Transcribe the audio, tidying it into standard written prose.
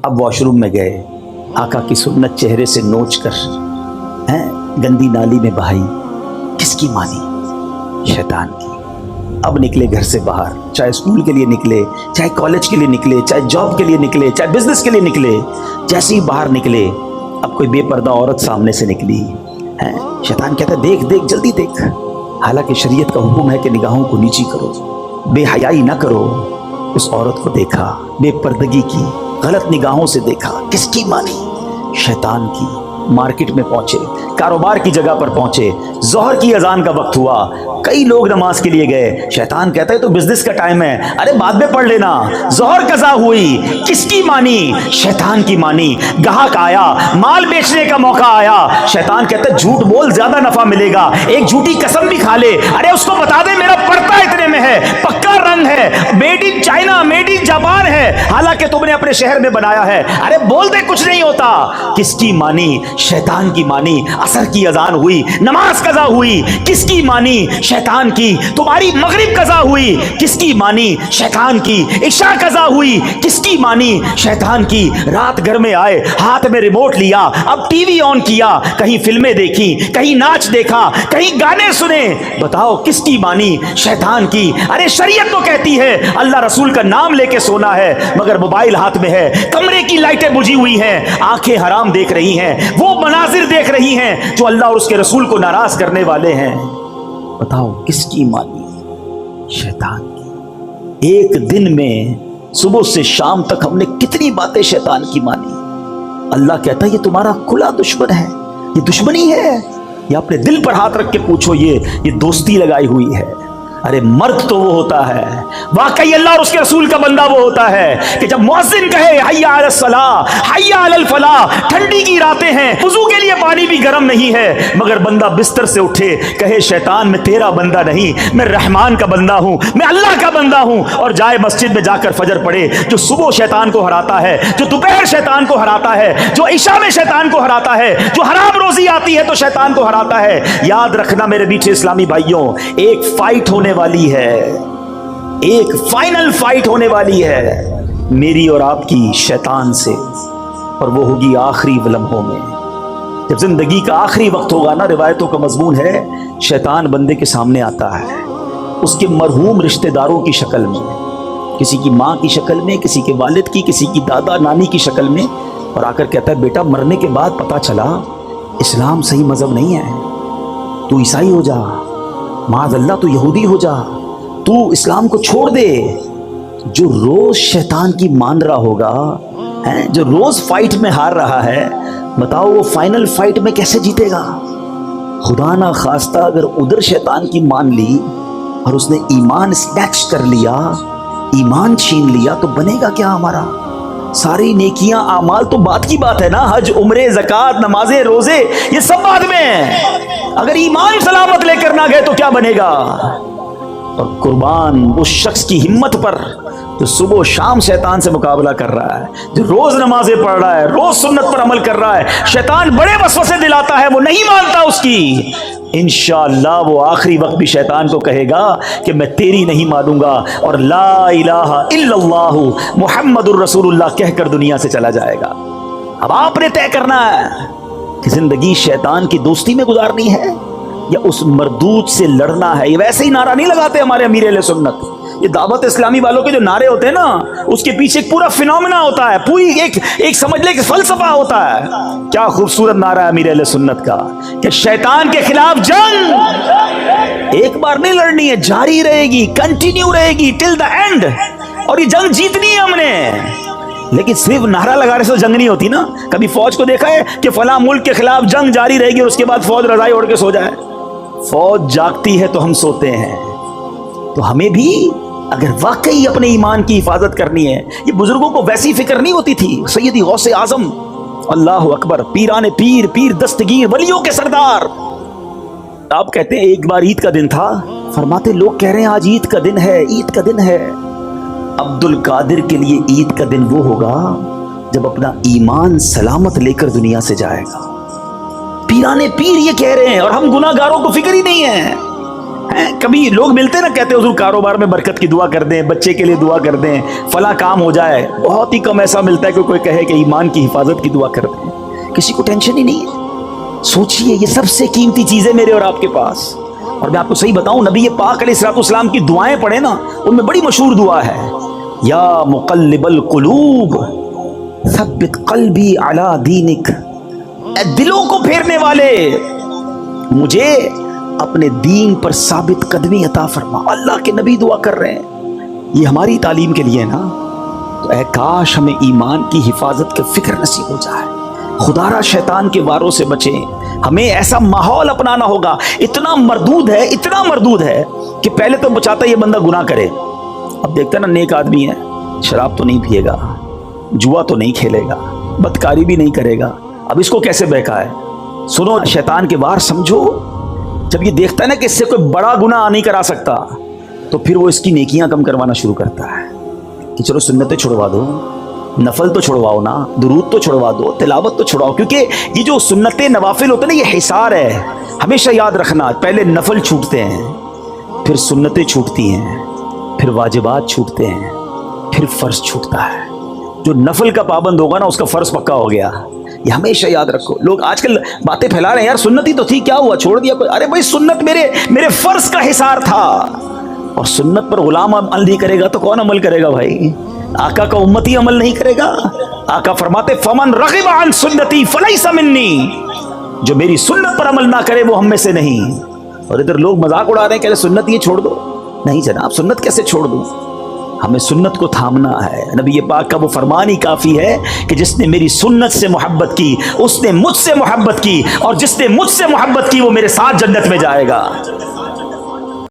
اب wash room میں گئے، آقا کی سنت چہرے سے نوچ کر گندی نالی میں بہائی، کس کی مانی؟ شیطان کی۔ اب نکلے گھر سے باہر، چاہے اسکول کے لیے نکلے، چاہے کالج کے لیے نکلے، چاہے جاب کے لیے نکلے، چاہے بزنس کے لیے نکلے، جیسے ہی باہر نکلے اب کوئی بے پردہ عورت سامنے سے نکلی ہے، شیطان کہتا ہے دیکھ دیکھ جلدی دیکھ، حالانکہ شریعت کا حکم ہے کہ نگاہوں کو نیچی کرو، بے حیائی نہ کرو۔ اس عورت کو دیکھا، بے پردگی کی، غلط نگاہوں سے دیکھا، کس کی مانی؟ شیطان کی۔ مارکیٹ میں پہنچے، کاروبار کی جگہ پر پہنچے، ظہر کی اذان کا وقت ہوا، کئی لوگ نماز کے لیے گئے، شیطان کہتا ہے تو بزنس کا ٹائم ہے، ارے بعد میں پڑھ لینا۔ ظہر قضا ہوئی، کس کی مانی؟ شیطان کی مانی۔ گاہک آیا، مال بیچنے کا موقع آیا، شیطان کہتا ہے جھوٹ بول زیادہ نفع ملے گا، ایک جھوٹی قسم بھی کھا لے، ارے اس کو بتا دے میرا پڑتا اتنے میں ہے، پکا رنگ ہے، made in China, made in Japan ہے، حالانکہ تم نے اپنے شہر میں بنایا ہے، ارے بول دے کچھ نہیں ہوتا۔ کس کی مانی؟ شیطان کی مانی۔ عصر کی اذان ہوئی، نماز قضا ہوئی، کس کی مانی؟ شیطان کی۔ تمہاری مغرب قضا ہوئی، کس کی مانی؟ شیطان کی۔ عشاء قضا ہوئی، کس کی مانی؟ شیطان کی۔ رات گھر میں آئے، ہاتھ میں ریموٹ لیا، اب ٹی وی آن کیا، کہیں فلمیں دیکھی، کہیں ناچ دیکھا، کہیں گانے سنے، بتاؤ کس کی مانی؟ شیطان کی۔ ارے شریعت تو کہتی ہے اللہ رسول کا نام لے کے سونا ہے، مگر موبائل ہاتھ میں ہے، کمرے کی لائٹیں بجھی ہوئی ہیں، آنکھیں حرام دیکھ رہی ہیں، وہ مناظر دیکھ رہی ہیں جو اللہ اور اس کے رسول کو ناراض کرنے والے ہیں، بتاؤ کس کی مانی؟ شیطان کی۔ ایک دن میں صبح سے شام تک ہم نے کتنی باتیں شیطان کی مانی۔ اللہ کہتا ہے یہ تمہارا کھلا دشمن ہے، یہ دشمنی ہے، یہ اپنے دل پر ہاتھ رکھ کے پوچھو، یہ دوستی لگائی ہوئی ہے۔ ارے مرد تو وہ ہوتا ہے، واقعی اللہ اور اس کے رسول کا بندہ وہ ہوتا ہے کہ جب مؤذن کہے حی علی الصلاۃ، حی علی الفلاح، ٹھنڈی کی راتیں ہیں، وضو کے لیے پانی بھی گرم نہیں ہے، مگر بندہ بستر سے اٹھے کہے شیطان میں تیرا بندہ نہیں، میں رحمان کا بندہ ہوں، میں اللہ کا بندہ ہوں، اور جائے مسجد میں جا کر فجر پڑھے، جو صبح شیطان کو ہراتا ہے، جو دوپہر شیطان کو ہراتا ہے، جو عشاء میں شیطان کو ہراتا ہے، جو حرام روزی آتی ہے تو شیطان کو ہراتا ہے۔ یاد رکھنا میرے میٹھے اسلامی بھائیوں، ایک فائٹ ہونے والی ہے، ایک فائنل فائٹ ہونے والی ہے میری اور آپ کی شیطان سے، اور وہ ہوگی آخری لمحوں میں، جب زندگی کا آخری وقت ہوگا نا۔ روایتوں کا مضمون ہے شیطان بندے کے سامنے آتا ہے اس کے مرحوم رشتہ داروں کی شکل میں، کسی کی ماں کی شکل میں، کسی کے والد کی، کسی کی دادا نانی کی شکل میں، اور آ کر کہتا ہے بیٹا مرنے کے بعد پتا چلا اسلام صحیح مذہب نہیں ہے، تو عیسائی ہو جا، معاذ اللہ تو یہودی ہو جا، تو اسلام کو چھوڑ دے۔ جو روز شیطان کی مان رہا ہوگا، جو روز فائٹ میں ہار رہا ہے، بتاؤ وہ فائنل فائٹ میں کیسے جیتے گا؟ خدا نہ خواستہ اگر ادھر شیطان کی مان لی اور اس نے ایمان سنیچ کر لیا، ایمان چھین لیا، تو بنے گا کیا ہمارا؟ ساری نیکیاں اعمال تو بات کی بات ہے نا، حج، عمرے، زکوٰۃ، نمازیں، روزے، یہ سب بعد میں ہیں، اگر ایمان سلامت لے کر نہ گئے تو کیا بنے گا؟ اور قربان اس شخص کی ہمت پر جو صبح و شام شیطان سے مقابلہ کر رہا ہے، جو روز نمازیں پڑھ رہا ہے، روز سنت پر عمل کر رہا ہے، شیطان بڑے وسوسے دلاتا ہے، وہ نہیں مانتا اس کی، انشاءاللہ وہ آخری وقت بھی شیطان کو کہے گا کہ میں تیری نہیں مانوں گا، اور لا الہ الا اللہ محمد الرسول اللہ کہہ کر دنیا سے چلا جائے گا۔ اب آپ نے طے کرنا ہے کہ زندگی شیطان کی دوستی میں گزارنی ہے یا اس مردود سے لڑنا ہے۔ یہ ویسے ہی نعرہ نہیں لگاتے ہمارے امیر اہل سنت، یہ دعوت اسلامی والوں کے جو نعرے ہوتے ہیں نا، اس کے پیچھے ایک پورا فینومینا ہوتا ہے، پوری ایک سمجھ لے کہ فلسفہ ہوتا ہے۔ کیا خوبصورت نعرہ ہے امیر اہل سنت کا کہ شیطان کے خلاف جنگ ایک بار نہیں لڑنی ہے، جاری رہے گی، کنٹینیو رہے گی ٹل دا اینڈ، اور یہ جنگ جیتنی ہے ہم نے۔ لیکن صرف نعرہ لگانے سے جنگ نہیں ہوتی نا۔ کبھی فوج کو دیکھا ہے کہ فلاں ملک کے خلاف جنگ جاری رہے گی اور اس کے بعد فوج رضائی اوڑھ کے سو جائے؟ فوج جاگتی ہے تو ہم سوتے ہیں۔ تو ہمیں بھی اگر واقعی اپنے ایمان کی حفاظت کرنی ہے، یہ بزرگوں کو ویسی فکر نہیں ہوتی تھی۔ سیدی غوث اعظم، اللہ اکبر، پیران پیر، پیر دستگیر، ولیوں کے سردار، آپ کہتے ہیں ایک بار عید کا دن تھا، فرماتے لوگ کہہ رہے ہیں آج عید کا دن ہے، عید کا دن ہے۔ عبد القادر کے لیے عید کا دن وہ ہوگا جب اپنا ایمان سلامت لے کر دنیا سے جائے گا۔ پیران پیر یہ کہہ رہے ہیں اور ہم گناہ گاروں کو فکر ہی نہیں ہے۔ کبھی لوگ ملتے نا کہتے ہیں حضور کاروبار میں برکت کی دعا کر دیں، بچے کے لیے دعا کر دیں، فلاں کام ہو جائے. بہت ہی کم ایسا ملتا ہے کہ کوئی کہے کہ ایمان کی حفاظت کی دعا کر دیں. کسی کو ٹینشن ہی نہیں ہے. سوچئے یہ سب سے قیمتی چیزیں میرے اور آپ کے پاس. اور میں آپ کو صحیح بتاؤں، نبی پاک علیہ الصلوۃ والسلام کی دعائیں پڑھیں نا، ان میں بڑی مشہور دعا ہے، یا مقلب القلوب ثبت قلبی علی دینک. اے دلوں کو پھیرنے والے، مجھے اپنے دین پر ثابت قدمی عطا فرما. اللہ کے نبی دعا کر رہے ہیں، یہ ہماری تعلیم کے لیے نا. تو اے کاش ہمیں ایمان کی حفاظت کے فکر نصیب ہو جائے، خدا را شیطان کے واروں سے بچیں. ہمیں ایسا ماحول اپنانا ہوگا. اتنا مردود ہے کہ پہلے تو بچاتا یہ بندہ گناہ کرے. اب دیکھتا نا نیک آدمی ہے، شراب تو نہیں پیے گا، جوا تو نہیں کھیلے گا، بدکاری بھی نہیں کرے گا، اب اس کو کیسے بہکائے. سنو، شیطان کے وار سمجھو. جب یہ دیکھتا ہے نا کہ اس سے کوئی بڑا گناہ نہیں کرا سکتا، تو پھر وہ اس کی نیکیاں کم کروانا شروع کرتا ہے کہ چلو سنتیں چھڑوا دو، نفل تو چھڑواؤ نا، درود تو چھڑوا دو، تلاوت تو چھڑواؤ. کیونکہ یہ جو سنتیں نوافل ہوتے ہیں نا، یہ حصار ہے. ہمیشہ یاد رکھنا، پہلے نفل چھوٹتے ہیں، پھر سنتیں چھوٹتی ہیں، پھر واجبات چھوٹتے ہیں، پھر فرض چھوٹتا ہے. جو نفل کا پابند ہوگا نا، اس کا فرض پکا ہو گیا. یہ ہمیشہ یاد رکھو. لوگ آج کل باتیں پھیلا رہے ہیں، یار سنت ہی تو تھی، کیا ہوا چھوڑ دیا. ارے بھائی، سنت میرے فرض کا حصار تھا. اور سنت پر غلام عمل نہیں کرے گا تو کون عمل کرے گا بھائی؟ آقا کا امتی عمل نہیں کرے گا. آقا فرماتے فمن رغب عن سنتی فلیس منی، جو میری سنت پر عمل نہ کرے وہ ہم میں سے نہیں. اور ادھر لوگ مذاق اڑا رہے ہیں کہ سنت یہ چھوڑ دو. نہیں جناب، سنت کیسے چھوڑ دوں؟ ہمیں سنت کو تھامنا ہے. نبی پاک کا وہ فرمان ہی کافی ہے کہ جس نے میری سنت سے محبت کی اس نے مجھ سے محبت کی، اور جس نے مجھ سے محبت کی وہ میرے ساتھ جنت میں جائے گا.